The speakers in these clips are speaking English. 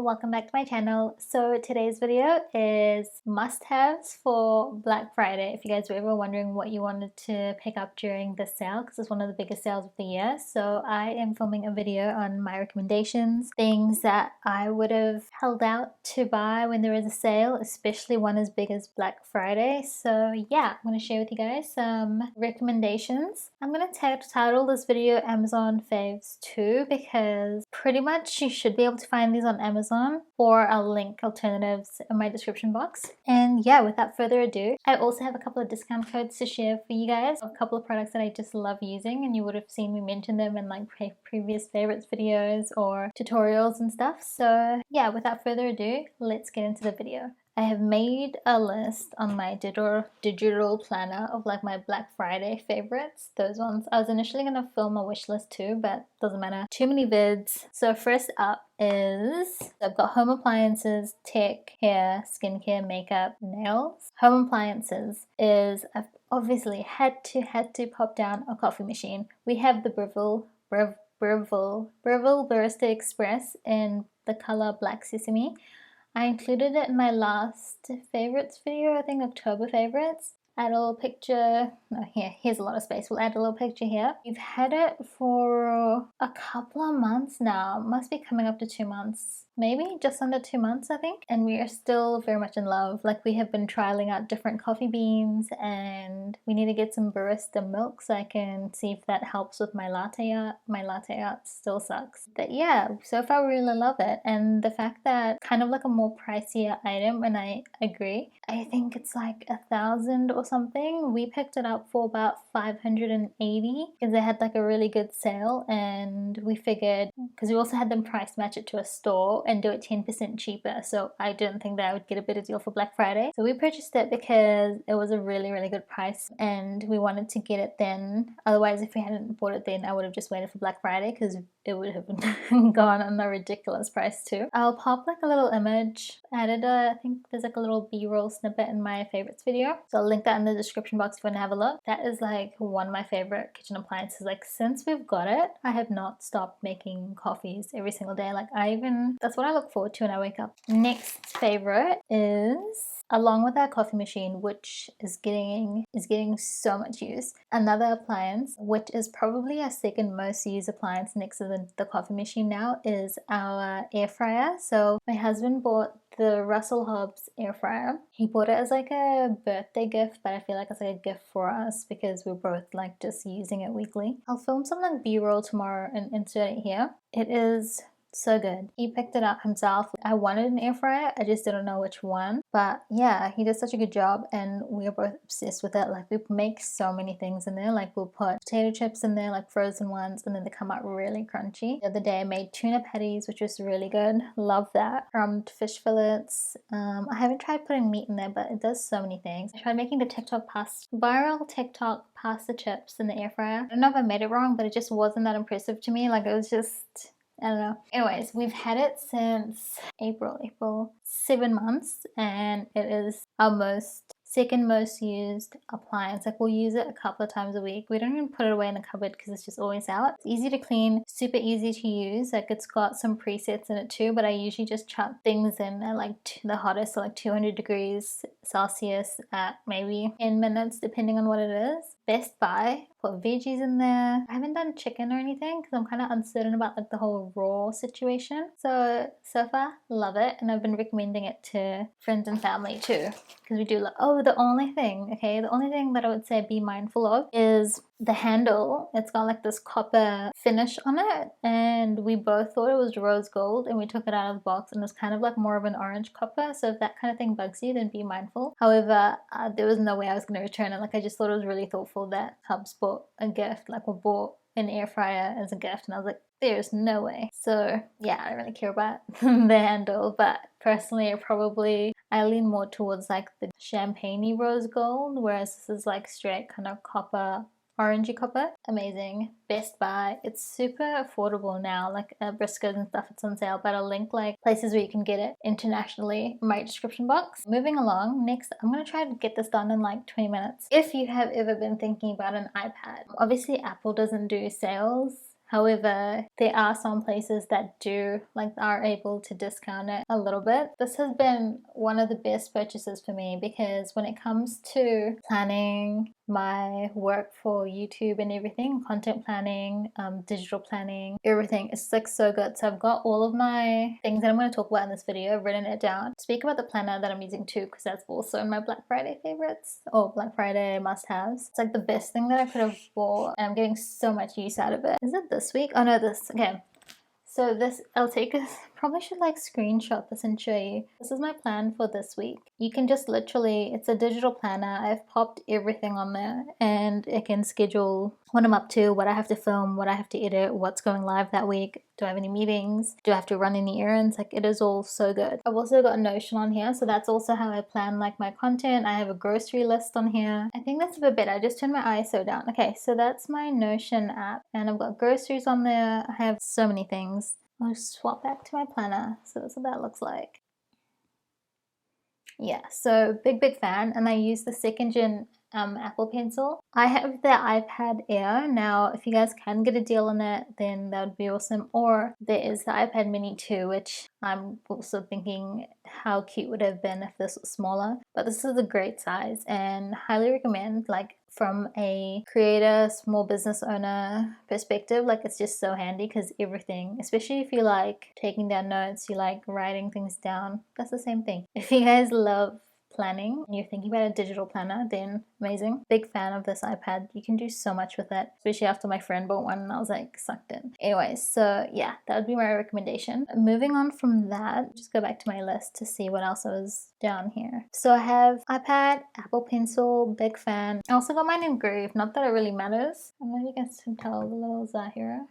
welcome back to my channel. So today's video is must-haves for Black Friday. If you guys were ever wondering what you wanted to pick up during the sale, because it's one of the biggest sales of the year. So I am filming a video on my recommendations, things that I would have held out to buy when there is a sale, especially one as big as Black Friday. So yeah, I'm going to share with you guys some recommendations. I'm going to title this video Amazon Faves 2 because pretty much you should be able to find these on Amazon, or I'll link alternatives in my description box. And yeah, without further ado, I also have a couple of discount codes to share for you guys, a couple of products that I just love using, and you would have seen me mention them in like previous favorites videos or tutorials and stuff. So yeah, without further ado, let's get into the video. I have made a list on my digital planner of like my Black Friday favorites. Those ones. I was initially going to film a wish list too, but doesn't matter. Too many vids. So first up is, I've got home appliances, tech, hair, skincare, makeup, nails. Home appliances is, I've obviously had to pop down a coffee machine. We have the Breville Barista Express in the color Black Sesame. I included it in my last favorites video, I think October favorites. Add a little picture. Oh, here's a lot of space. We'll add a little picture here. We've had it for a couple of months now. Must be coming up to 2 months. Maybe just under 2 months, I think. And we are still very much in love. Like, we have been trialing out different coffee beans, and we need to get some barista milk so I can see if that helps with my latte art. My latte art still sucks. But yeah, so far we really love it. And the fact that kind of like a more pricier item, and I agree, I think it's like 1,000 or something. We picked it up for about 580 because they had like a really good sale, and we figured, because we also had them price match it to a store and do it 10% cheaper, so I didn't think that I would get a better deal for Black Friday. So we purchased it because it was a really good price and we wanted to get it then. Otherwise, if we hadn't bought it then, I would have just waited for Black Friday because it would have gone on a ridiculous price too. I'll pop like a little image. I think there's like a little b-roll snippet in my favorites video, so I'll link that in the description box if you want to have a look. That is like one of my favorite kitchen appliances. Like, since we've got it, I have not stopped making coffees every single day. Like, that's what I look forward to when I wake up. Next favorite is, along with our coffee machine, which is getting so much use, another appliance, which is probably our second most used appliance next to the coffee machine now, is our air fryer. So my husband bought the Russell Hobbs air fryer. He bought it as like a birthday gift, but I feel like it's like a gift for us because we're both like just using it weekly. I'll film some like b-roll tomorrow and insert it here. It is so good. He picked it up himself. I wanted an air fryer, I just didn't know which one. But yeah, he did such a good job and we are both obsessed with it. Like, we make so many things in there. Like, we'll put potato chips in there, like frozen ones, and then they come out really crunchy. The other day I made tuna patties, which was really good. Love that. Crumbed fish fillets. I haven't tried putting meat in there, but it does so many things. I tried making the viral TikTok pasta chips in the air fryer. I don't know if I made it wrong, but it just wasn't that impressive to me. Like, it was just, I don't know. Anyways, we've had it since April, 7 months, and it is our second most used appliance. Like, we'll use it a couple of times a week. We don't even put it away in the cupboard because it's just always out. It's easy to clean, super easy to use. Like, it's got some presets in it too, but I usually just chuck things in at like the hottest, so like 200 degrees Celsius at maybe 10 minutes depending on what it is. Best Buy, put veggies in there. I haven't done chicken or anything because I'm kind of uncertain about like the whole raw situation. So far, love it, and I've been recommending it to friends and family too because we do love. Oh, the only thing that I would say be mindful of is the handle. It's got like this copper finish on it, and we both thought it was rose gold, and we took it out of the box and it was kind of like more of an orange copper. So if that kind of thing bugs you, then be mindful. However, there was no way I was going to return it. Like, I just thought it was really thoughtful that Hobbs bought a gift, like we bought an air fryer as a gift, and I was like, there's no way. So yeah, I don't really care about the handle, but personally I lean more towards like the champagne-y rose gold, whereas this is like straight kind of copper, orangey copper. Amazing. Best Buy. It's super affordable now, like Briscoes and stuff, it's on sale, but I'll link like places where you can get it internationally in my description box. Moving along, next I'm going to try to get this done in like 20 minutes. If you have ever been thinking about an iPad, obviously Apple doesn't do sales. However, there are some places that are able to discount it a little bit. This has been one of the best purchases for me because when it comes to planning my work for YouTube and everything, content planning, digital planning, everything, it's like so good. So I've got all of my things that I'm going to talk about in this video, I've written it down. Speak about the planner that I'm using too, because that's also in my Black Friday favorites or Black Friday must-haves. It's like the best thing that I could have bought, and I'm getting so much use out of it. Is it this week? Oh no, okay. So this, probably should like screenshot this and show you. This is my plan for this week. You can just literally, it's a digital planner. I've popped everything on there and it can schedule what I'm up to, what I have to film, what I have to edit, what's going live that week. Do I have any meetings? Do I have to run any errands? Like, it is all so good. I've also got Notion on here, so that's also how I plan like my content. I have a grocery list on here. I think that's a bit better. I just turned my ISO down. Okay, so that's my Notion app and I've got groceries on there. I have so many things. I'll swap back to my planner. So that's what that looks like. Yeah, so big fan, and I use the 2nd gen Apple Pencil. I have the iPad Air. Now, if you guys can get a deal on it, then that would be awesome. Or there is the iPad Mini 2, which I'm also thinking how cute would it have been if this was smaller. But this is a great size and highly recommend, like from a creator, small business owner perspective, like it's just so handy because everything, especially if you like taking down notes, you like writing things down, that's the same thing. If you guys love planning and you're thinking about a digital planner, then amazing. Big fan of this iPad. You can do so much with it, especially after my friend bought one and I was like sucked in. Anyways, so yeah, that would be my recommendation. Moving on from that, just go back to my list to see what else was down here. So I have iPad, Apple Pencil, big fan. I also got mine engraved, not that it really matters. I don't know if you guys can tell the little Zaahirah.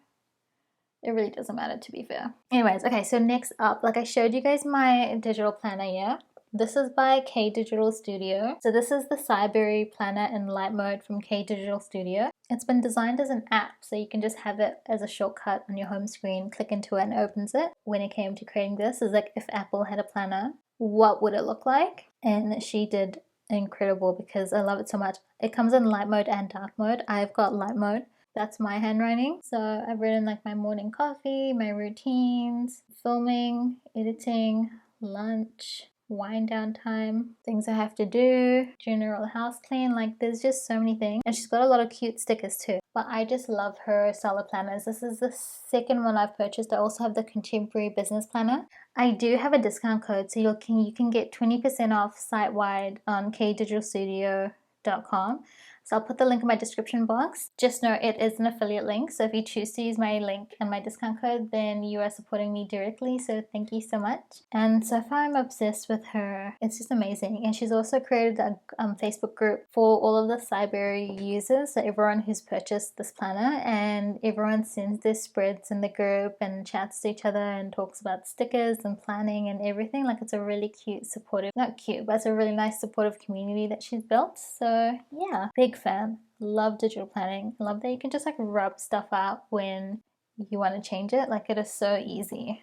It really doesn't matter, to be fair. Anyways, okay, so next up, like I showed you guys my digital planner, yeah? This is by KDigitalStudio. So this is the Cyberry planner in light mode from KDigitalStudio. It's been designed as an app, so you can just have it as a shortcut on your home screen, click into it and it opens it. When it came to creating this, is like if Apple had a planner, what would it look like? And she did incredible because I love it so much. It comes in light mode and dark mode. I've got light mode. That's my handwriting. So I've written like my morning coffee, my routines, filming, editing, lunch, wind down time, things I have to do, general house clean, like there's just so many things. And she's got a lot of cute stickers too. But I just love her style of planners. This is the 2nd one I've purchased. I also have the Contemporary Business Planner. I do have a discount code, so you can get 20% off site-wide on KDigitalStudio.com. So I'll put the link in my description box. Just know it is an affiliate link, so if you choose to use my link and my discount code, then you are supporting me directly, so thank you so much. And so far I'm obsessed with her. It's just amazing. And she's also created a Facebook group for all of the Cyberry users, so everyone who's purchased this planner, and everyone sends their spreads in the group and chats to each other and talks about stickers and planning and everything. Like, it's a really cute, supportive, not cute, but it's a really nice supportive community that she's built. So yeah, big fan. Love digital planning. Love that you can just like rub stuff out when you want to change it. Like, it is so easy.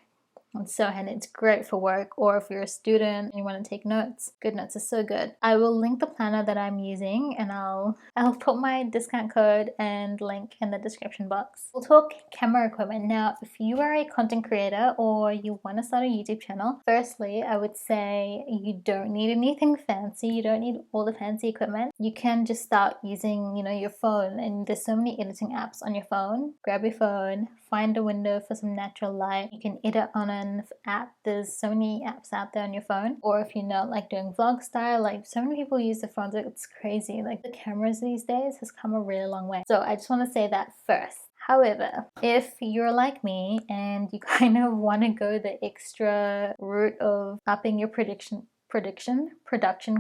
It's so handy. It's great for work, or if you're a student and you want to take notes. GoodNotes is so good. I will link the planner that I'm using, and I'll put my discount code and link in the description box. We'll talk camera equipment. Now, if you are a content creator or you want to start a YouTube channel, firstly, I would say you don't need anything fancy. You don't need all the fancy equipment. You can just start using, your phone, and there's so many editing apps on your phone. Grab your phone, find a window for some natural light. You can edit on an app. There's so many apps out there on your phone. Or if you're not like doing vlog style, like so many people use their phones. It's crazy. Like, the cameras these days has come a really long way. So I just want to say that first. However, if you're like me and you kind of want to go the extra route of upping your production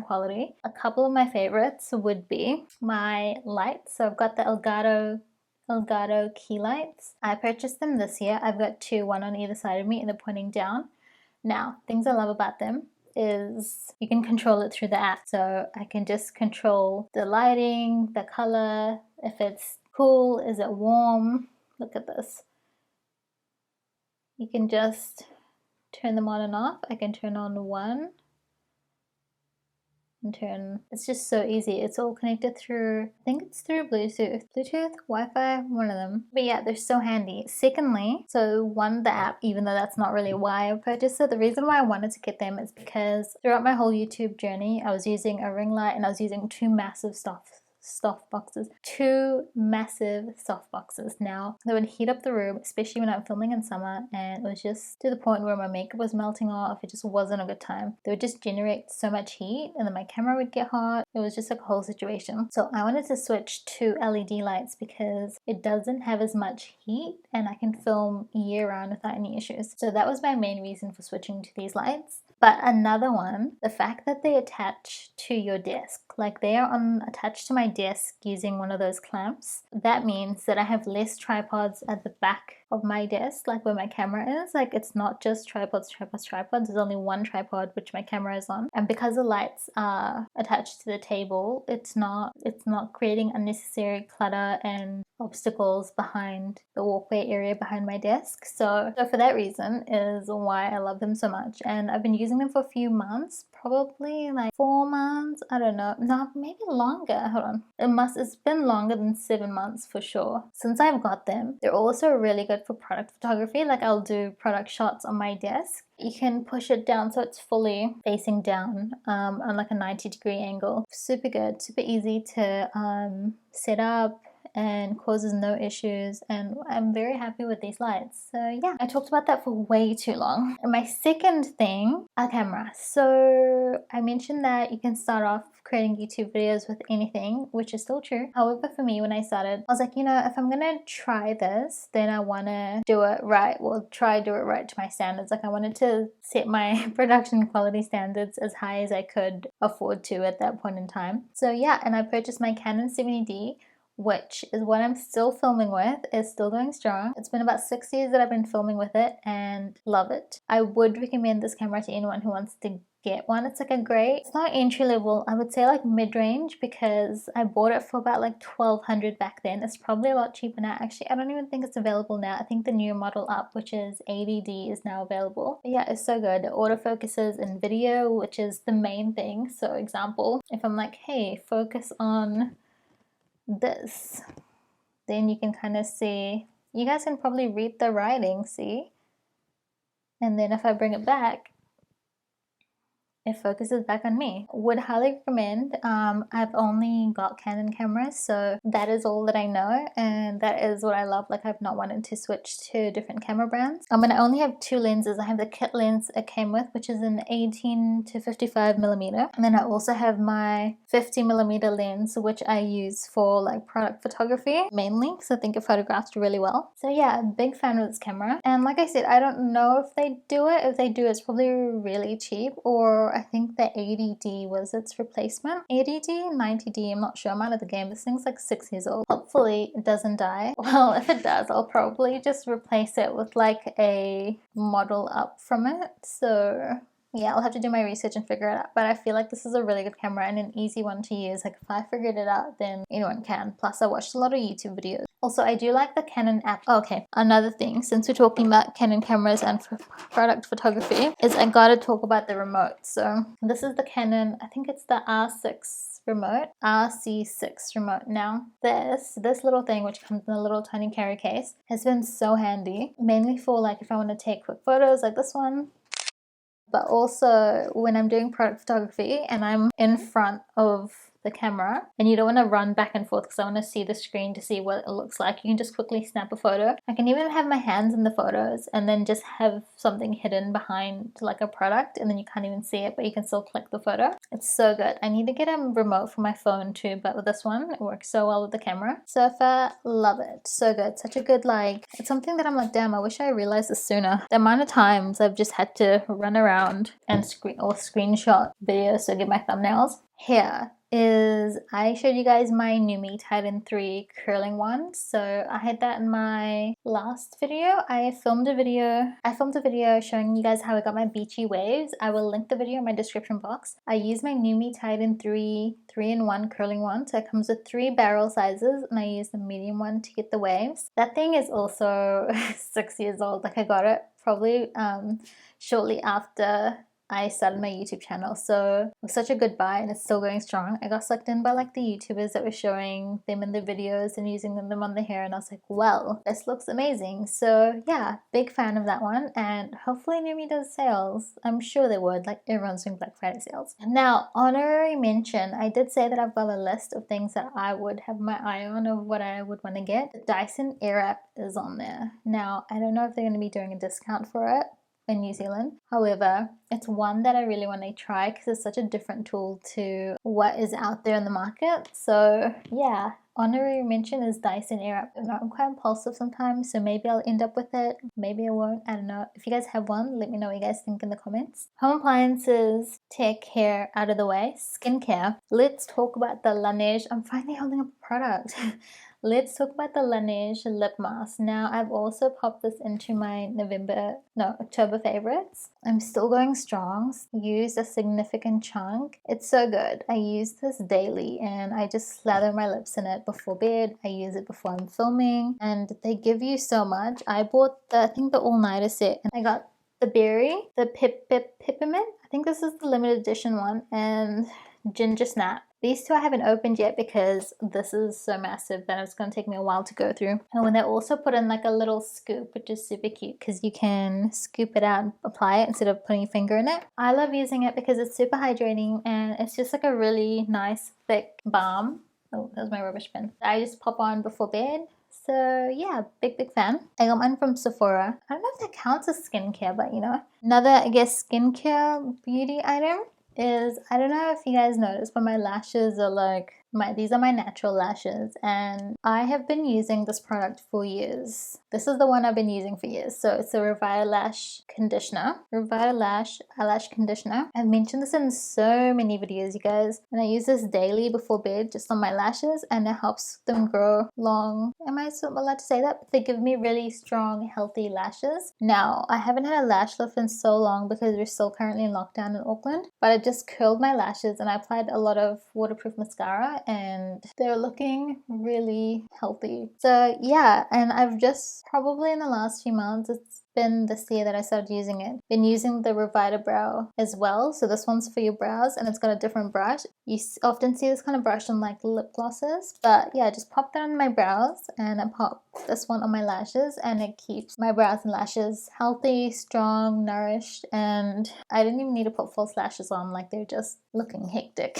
quality, a couple of my favorites would be my lights. So I've got the Elgato Key Lights. I purchased them this year. I've got 2, one on either side of me, and they're pointing down. Now, things I love about them is you can control it through the app. So I can just control the lighting, the color, if it's cool, is it warm? Look at this. You can just turn them on and off. I can turn on one, and turn. It's just so easy. It's all connected through, I think it's through Bluetooth, Wi-Fi, one of them. But yeah, they're so handy. Secondly, so one, the app, even though that's not really why I purchased it, the reason why I wanted to get them is because throughout my whole YouTube journey, I was using a ring light and I was using two massive two massive soft boxes. Now they would heat up the room, especially when I'm filming in summer, and it was just to the point where my makeup was melting off. It just wasn't a good time. They would just generate so much heat and then my camera would get hot. It was just like a whole situation. So I wanted to switch to LED lights because it doesn't have as much heat and I can film year round without any issues. So that was my main reason for switching to these lights. But another one, the fact that they attach to your desk, like they are attached to my desk using one of those clamps, that means that I have less tripods at the back of my desk, like where my camera is. Like it's not just tripods. There's only one tripod which my camera is on, and because the lights are attached to the table, it's not creating unnecessary clutter and obstacles behind the walkway area behind my desk. So for that reason is why I love them so much, and I've been using them for a few months, probably like 4 months, I don't know, no, maybe longer. Hold on, it's been longer than 7 months for sure since I've got them. They're also really good for product photography. Like I'll do product shots on my desk. You can push it down so it's fully facing down on like a 90-degree angle. Super good, super easy to set up and causes no issues, and I'm very happy with these lights. So yeah, I talked about that for way too long. And my second thing, a camera. So I mentioned that you can start off creating YouTube videos with anything, which is still true. However, for me, when I started, I was like, you know, if I'm gonna try this, then I want to do it right. Well, do it right to my standards. Like I wanted to set my production quality standards as high as I could afford to at that point in time. So yeah, and I purchased my Canon 70D, which is what I'm still filming with. It's still going strong. It's been about 6 years that I've been filming with it and love it. I would recommend this camera to anyone who wants to get one. It's like a great, it's not entry level, I would say like mid-range, because I bought it for about like $1,200 back then. It's probably a lot cheaper now. Actually, I don't even think it's available now. I think the new model up, which is 80D, is now available. But yeah, it's so good. It autofocuses in video, which is the main thing. So example, if I'm like, hey, focus on this, then you can kind of see, you guys can probably read the writing, see? And then if I bring it back, it focuses back on me. Would highly recommend. I've only got Canon cameras, so that is all that I know, and that is what I love. Like I've not wanted to switch to different camera brands. And I only have two lenses. I have the kit lens it came with, which is an 18 to 55 millimeter, and then I also have my 50 millimeter lens, which I use for like product photography mainly, because I think it photographs really well. So yeah, big fan of this camera. And like I said, I don't know if they do it. If they do, it's probably really cheap, or I think the 80D was its replacement. 80D, 90D, I'm not sure. I'm out of the game. This thing's like 6 years old. Hopefully it doesn't die. Well, if it does, I'll probably just replace it with like a model up from it. So yeah, I'll have to do my research and figure it out. But I feel like this is a really good camera and an easy one to use. Like if I figured it out, then anyone can. Plus I watched a lot of YouTube videos. Also, I do like the Canon app. Okay, another thing, since we're talking about Canon cameras and product photography, is I gotta talk about the remote. So this is the Canon, I think it's the R6 remote, RC6 remote. Now this little thing, which comes in a little tiny carry case, has been so handy, mainly for like if I want to take quick photos like this one, but also when I'm doing product photography and I'm in front of the camera and you don't want to run back and forth because I want to see the screen to see what it looks like. You can just quickly snap a photo. I can even have my hands in the photos and then just have something hidden behind like a product and then you can't even see it, but you can still click the photo. It's so good. I need to get a remote for my phone too, but with this one it works so well with the camera. Surfer, love it. So good. Such a good, like, it's something that I'm like, damn, I wish I realized this sooner. The amount of times I've just had to run around and screenshot videos to get my thumbnails. Here is, I showed you guys my NuMe Titan 3 curling one. So I had that in my last video. I filmed a video showing you guys how I got my beachy waves. I will link the video in my description box. I use my NuMe Titan 3 3-in-1 curling one. So it comes with 3 barrel sizes and I use the medium one to get the waves. That thing is also 6 years old. Like I got it probably shortly after I started my YouTube channel. So it was such a good buy and it's still going strong. I got sucked in by like the YouTubers that were showing them in the videos and using them on the hair, and I was like, well, this looks amazing. So yeah, big fan of that one, and hopefully NuMe does sales. I'm sure they would, like everyone's doing Black Friday sales. Now, honorary mention, I did say that I've got a list of things that I would have my eye on of what I would want to get. The Dyson Airwrap is on there. Now, I don't know if they're going to be doing a discount for it in New Zealand. However, it's one that I really want to try because it's such a different tool to what is out there in the market. So yeah, honorary mention is Dyson Airwrap. I'm quite impulsive sometimes, so maybe I'll end up with it, maybe I won't, I don't know. If you guys have one, let me know what you guys think in the comments. Home appliances, tech, hair out of the way. Skincare, let's talk about the Laneige. I'm finally holding up a product. Let's talk about the Laneige lip mask. Now, I've also popped this into my October favorites. I'm still going strong. Used a significant chunk. It's so good. I use this daily and I just slather my lips in it before bed. I use it before I'm filming and they give you so much. I bought I think the all-nighter set, and I got the berry, the peppermint. I think this is the limited edition one, and ginger snap. These two I haven't opened yet because this is so massive that it's going to take me a while to go through. And when they also put in like a little scoop, which is super cute because you can scoop it out and apply it instead of putting your finger in it. I love using it because it's super hydrating and it's just like a really nice thick balm. Oh, that was my rubbish bin. I just pop on before bed. So yeah, big fan. I got mine from Sephora. I don't know if that counts as skincare, but you know. Another, I guess, skincare beauty item is, I don't know if you guys noticed, but my lashes are like, these are my natural lashes, and I have been using this product for years. This is the one I've been using for years. So it's a Revitalash conditioner. Revitalash eyelash conditioner. I've mentioned this in so many videos, you guys, and I use this daily before bed just on my lashes, and it helps them grow long. Am I so allowed to say that? But they give me really strong, healthy lashes. Now, I haven't had a lash lift in so long because we're still currently in lockdown in Auckland, but I just curled my lashes and I applied a lot of waterproof mascara, and they're looking really healthy. So yeah, and I've just probably in the last few months, it's been this year that I started using it. Been using the Revita Brow as well. So this one's for your brows and it's got a different brush. You often see this kind of brush on like lip glosses, but yeah, just pop that on my brows and I pop this one on my lashes, and it keeps my brows and lashes healthy, strong, nourished, and I didn't even need to put false lashes on, like they're just looking hectic.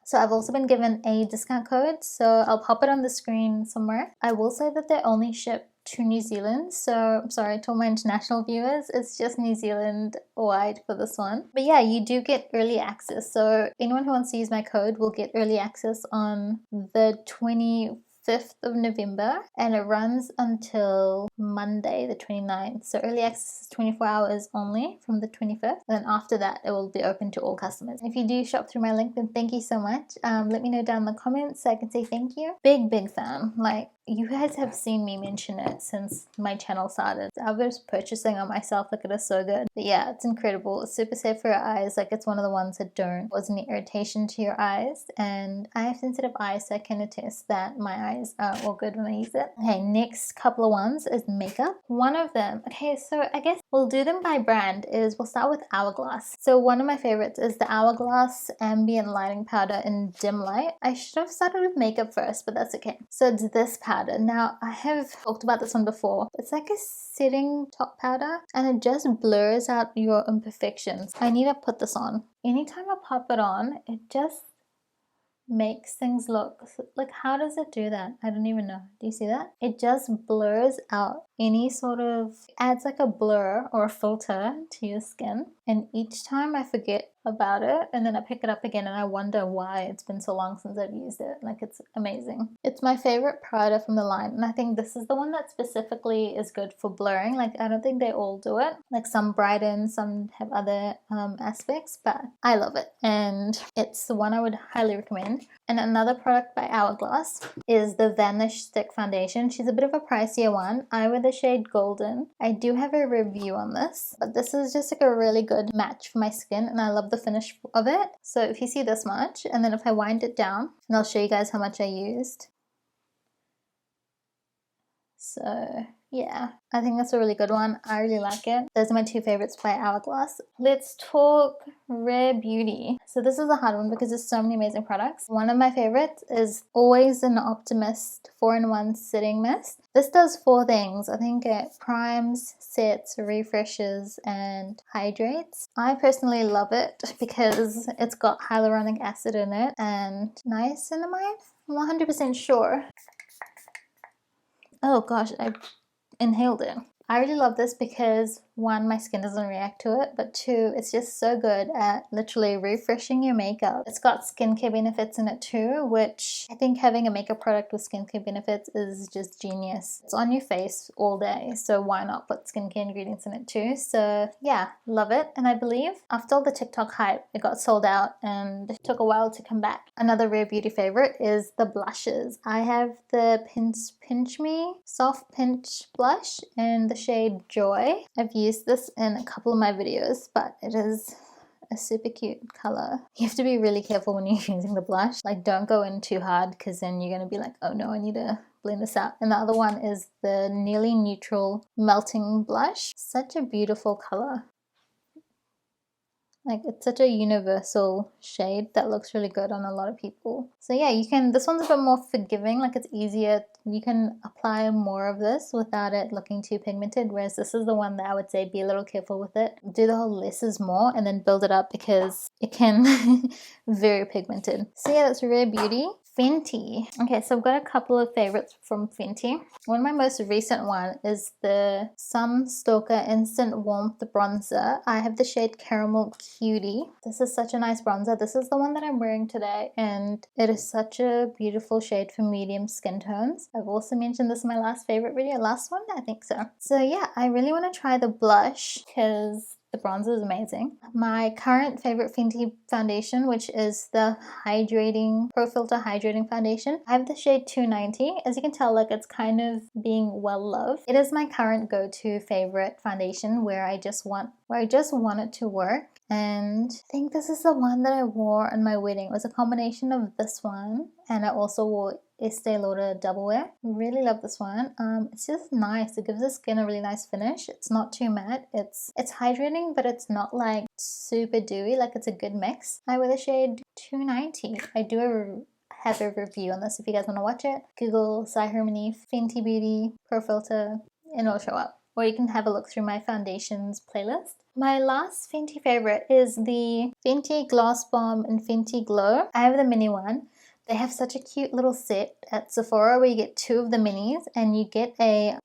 So I've also been given a discount code, so I'll pop it on the screen somewhere. I will say that they only ship to New Zealand, so I'm sorry to all my international viewers, it's just New Zealand wide for this one. But yeah, you do get early access, so anyone who wants to use my code will get early access on the 25th of November, and it runs until Monday the 29th. So early access is 24 hours only from the 25th, and then after that it will be open to all customers. If you do shop through my link, then thank you so much. Let me know down in the comments so I can say thank you. Big fan. Like, you guys have seen me mention it since my channel started. I was purchasing it myself, like it is so good. But yeah, it's incredible. It's super safe for your eyes. Like, it's one of the ones that don't cause any irritation to your eyes, and I have sensitive eyes, so I can attest that my eyes are all good when I use it. Okay, next couple of ones is makeup. One of them, okay, so I guess we'll do them by brand, is we'll start with HourGlass. So one of my favorites is the HourGlass Ambient Lighting Powder in Dim Light. I should have started with makeup first, but that's okay. So it's this powder. Now, I have talked about this one before. It's like a setting top powder and it just blurs out your imperfections. I need to put this on. Anytime I pop it on, it just makes things look like, how does it do that? I don't even know. Do you see that? It just blurs out any sort of, adds like a blur or a filter to your skin, and each time I forget about it and then I pick it up again and I wonder why it's been so long since I've used it. Like, it's amazing. It's my favorite product from the line, and I think this is the one that specifically is good for blurring. Like, I don't think they all do it. Like, some brighten, some have other aspects, but I love it and it's the one I would highly recommend. And another product by HourGlass is the Vanish Stick Foundation. She's a bit of a pricier one. I wear the shade Golden. I do have a review on this, but this is just like a really good match for my skin, and I love the finish of it. So if you see this much, and then if I wind it down, and I'll show you guys how much I used. So Yeah, I think that's a really good one. I really like it. Those are my two favorites by HourGlass. Let's talk Rare Beauty. So this is a hard one because there's so many amazing products. One of my favorites is Always an Optimist 4-in-1 Sitting Mist. This does 4 things. I think it primes, sets, refreshes, and hydrates. I personally love it because it's got hyaluronic acid in it and niacinamide. I'm 100% sure. Oh gosh, I inhaled it. I really love this because 1, my skin doesn't react to it, but 2, it's just so good at literally refreshing your makeup. It's got skincare benefits in it too, which I think having a makeup product with skincare benefits is just genius. It's on your face all day, so why not put skincare ingredients in it too? So yeah, love it. And I believe after all the TikTok hype, it got sold out and it took a while to come back. Another Rare Beauty favorite is the blushes. I have the Pinch Me Soft Pinch Blush in the shade Joy. I've used this in a couple of my videos, but it is a super cute color. You have to be really careful when you're using the blush. Like, don't go in too hard because then you're going to be like, oh no, I need to blend this out. And the other one is the Nearly Neutral Melting Blush. Such a beautiful color. Like, it's such a universal shade that looks really good on a lot of people. So yeah, you can, this one's a bit more forgiving, like it's easier, you can apply more of this without it looking too pigmented, whereas this is the one that I would say be a little careful with it. Do the whole less is more and then build it up because it can very pigmented. So yeah, that's Rare Beauty. Fenty. Okay, so I've got a couple of favorites from Fenty. One of my most recent one is the Sunstalker Instant Warmth Bronzer. I have the shade Caramel Cutie. This is such a nice bronzer. This is the one that I'm wearing today and it is such a beautiful shade for medium skin tones. I've also mentioned this in my last favorite video, last one, I think so. So yeah, I really want to try the blush because the bronzer is amazing. My current favorite Fenty foundation, which is the Pro Filter Hydrating Foundation. I have the shade 290. As you can tell, like it's kind of being well loved. It is my current go-to favorite foundation where I just want it to work. And I think this is the one that I wore on my wedding. It was a combination of this one and I also wore Estee Lauder Double Wear. Really love this one. It's just nice. It gives the skin a really nice finish. It's not too matte. It's hydrating, but it's not like super dewy. Like it's a good mix. I wear the shade 290. I do have a review on this if you guys want to watch it. Google Zaahirah Fenty Beauty Pro Filter and it'll show up. Or you can have a look through my foundations playlist. My last Fenty favorite is the Fenty Gloss Bomb and Fenty Glow. I have the mini one. They have such a cute little set at Sephora where you get 2 of the minis and you get a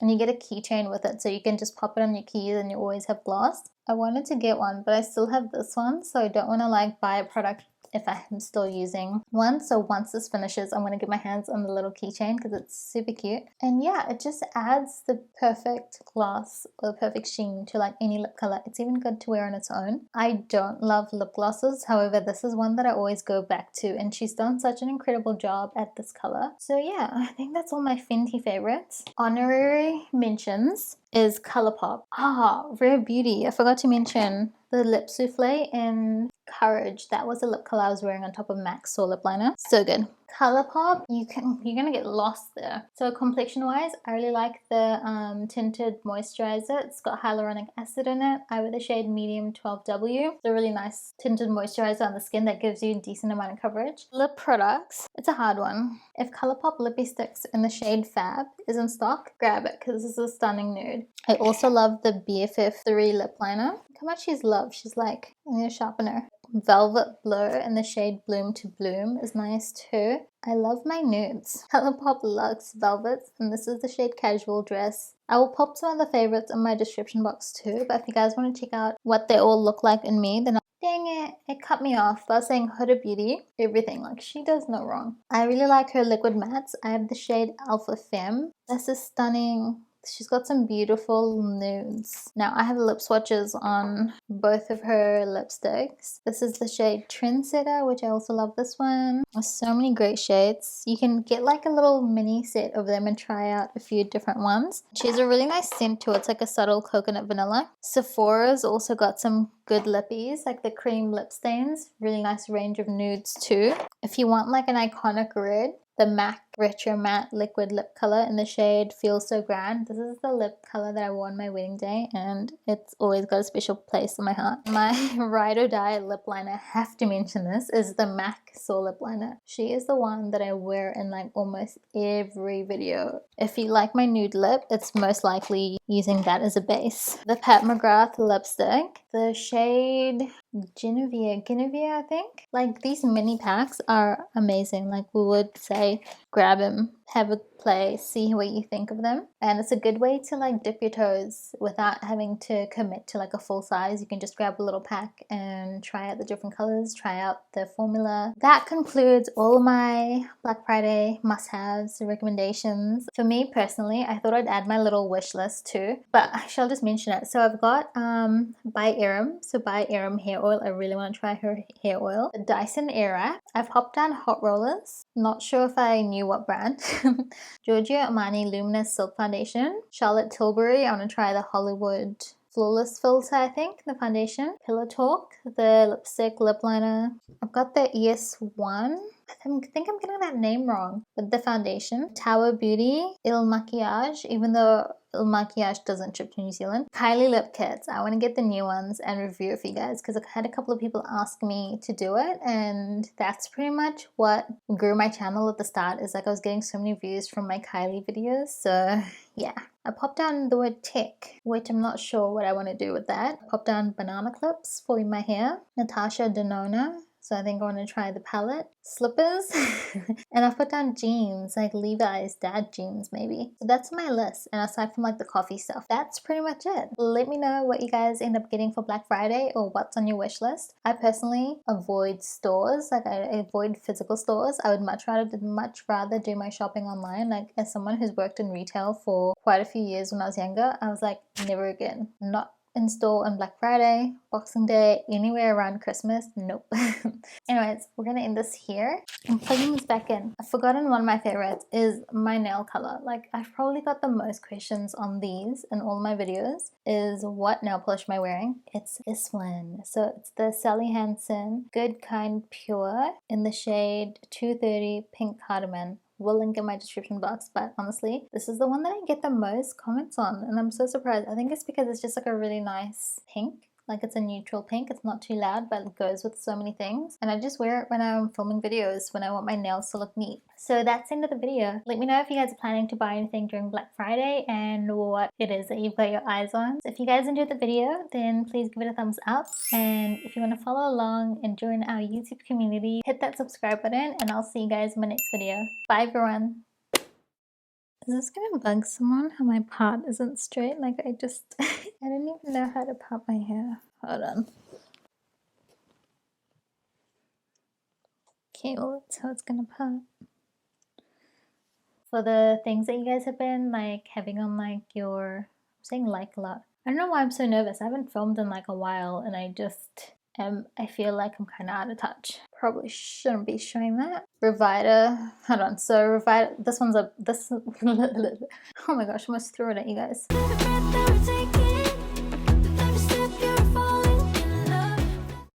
keychain with it, so you can just pop it on your keys and you always have gloss. I wanted to get one, but I still have this one, so I don't want to like buy a product if I'm still using one. So once this finishes, I'm going to get my hands on the little keychain because it's super cute. And yeah, it just adds the perfect gloss or the perfect sheen to like any lip color. It's even good to wear on its own. I don't love lip glosses. However, this is one that I always go back to and she's done such an incredible job at this color. So yeah, I think that's all my Fenty favorites. Honorary mentions is ColourPop. Rare Beauty. I forgot to mention the lip souffle in Courage. That was the lip color I was wearing on top of MAC's Soul Lip Liner. So good. ColourPop, you're gonna get lost there. So complexion wise, I really like the tinted moisturizer. It's got hyaluronic acid in it. I wear the shade medium 12W. It's a really nice tinted moisturizer on the skin that gives you a decent amount of coverage. Lip products, it's a hard one. If ColourPop Lippy Sticks in the shade Fab is in stock, grab it because this is a stunning nude. I also love the BFF3 lip liner. Look how much she's loved. She's like, I need a sharpener. Velvet Blur in the shade Bloom to Bloom is nice too. I love my nudes. ColourPop Luxe Velvets, and this is the shade Casual Dress. I will pop some of the favorites in my description box too, but if you guys want to check out what they all look like in me, then dang it cut me off by saying Huda Beauty, everything, like she does no wrong. I really like her liquid mattes. I have the shade Alpha Femme. This is stunning. She's got some beautiful nudes. Now I have lip swatches on both of her lipsticks. This is the shade Trendsetter, which I also love this one. There's so many great shades. You can get like a little mini set of them and try out a few different ones. She has a really nice scent to it. It's like a subtle coconut vanilla. Sephora's also got some good lippies, like the cream lip stains. Really nice range of nudes too. If you want like an iconic red, the MAC retro matte liquid lip color in the shade Feels So Grand. This is the lip color that I wore on my wedding day, and it's always got a special place in my heart. My ride or die lip liner, I have to mention this, is the MAC Soul Lip Liner. She is the one that I wear in like almost every video. If you like my nude lip, it's most likely using that as a base. The Pat McGrath lipstick, the shade Guinevere, I think. Like, these mini packs are amazing. Like, we would say grab them, have a play, see what you think of them. And it's a good way to like dip your toes without having to commit to like a full size. You can just grab a little pack and try out the different colors, try out the formula. That concludes all of my Black Friday must-haves recommendations. For me personally, I thought I'd add my little wish list too, but I shall just mention it. So I've got by Erin. So by Erin hair oil. I really want to try her hair oil. The Dyson Airwrap. I've popped down hot rollers. Not sure if I knew what brand. Giorgio Armani Luminous Silk Foundation. Charlotte Tilbury. I want to try the Hollywood Flawless Filter, I think, the foundation. Pillow Talk, the lipstick, lip liner. I've got the ES1. I think I'm getting that name wrong. But the foundation. Tower Beauty, Il Maquillage, even though Il Maquillage doesn't ship to New Zealand. Kylie Lip Kits. I want to get the new ones and review it for you guys because I had a couple of people ask me to do it, and that's pretty much what grew my channel at the start. Is like I was getting so many views from my Kylie videos. So yeah. I popped down the word tick, which I'm not sure what I want to do with that. I popped down banana clips for my hair. Natasha Denona. So I think I want to try the palette. Slippers. And I put down jeans, like Levi's dad jeans maybe. So that's my list. And aside from like the coffee stuff, that's pretty much it. Let me know what you guys end up getting for Black Friday or what's on your wish list. I personally avoid stores. Like I avoid physical stores. I would much rather do my shopping online. Like as someone who's worked in retail for quite a few years when I was younger, I was like, never again. Not in store on Black Friday, Boxing Day, anywhere around Christmas. Nope. Anyways, we're gonna end this here. I'm plugging this back in. I've forgotten one of my favorites is my nail color. Like I've probably got the most questions on these in all my videos is what nail polish am I wearing? It's this one. So it's the Sally Hansen Good Kind Pure in the shade 230 Pink Cardamom. Will link in my description box, but honestly, this is the one that I get the most comments on, and I'm so surprised. I think it's because it's just like a really nice pink. Like it's a neutral pink. It's not too loud, but it goes with so many things. And I just wear it when I'm filming videos, when I want my nails to look neat. So that's the end of the video. Let me know if you guys are planning to buy anything during Black Friday and what it is that you've got your eyes on. If you guys enjoyed the video, then please give it a thumbs up. And if you want to follow along and join our YouTube community, hit that subscribe button, and I'll see you guys in my next video. Bye everyone. Is this gonna bug someone how my part isn't straight? Like I don't even know how to part my hair. Hold on. Okay, well that's how it's gonna part. For the things that you guys have been like having on like I'm saying like a lot. I don't know why I'm so nervous. I haven't filmed in like a while and I feel like I'm kind of out of touch. Probably shouldn't be showing that. Revita, hold on, so Revita, oh my gosh, I almost threw it at you guys.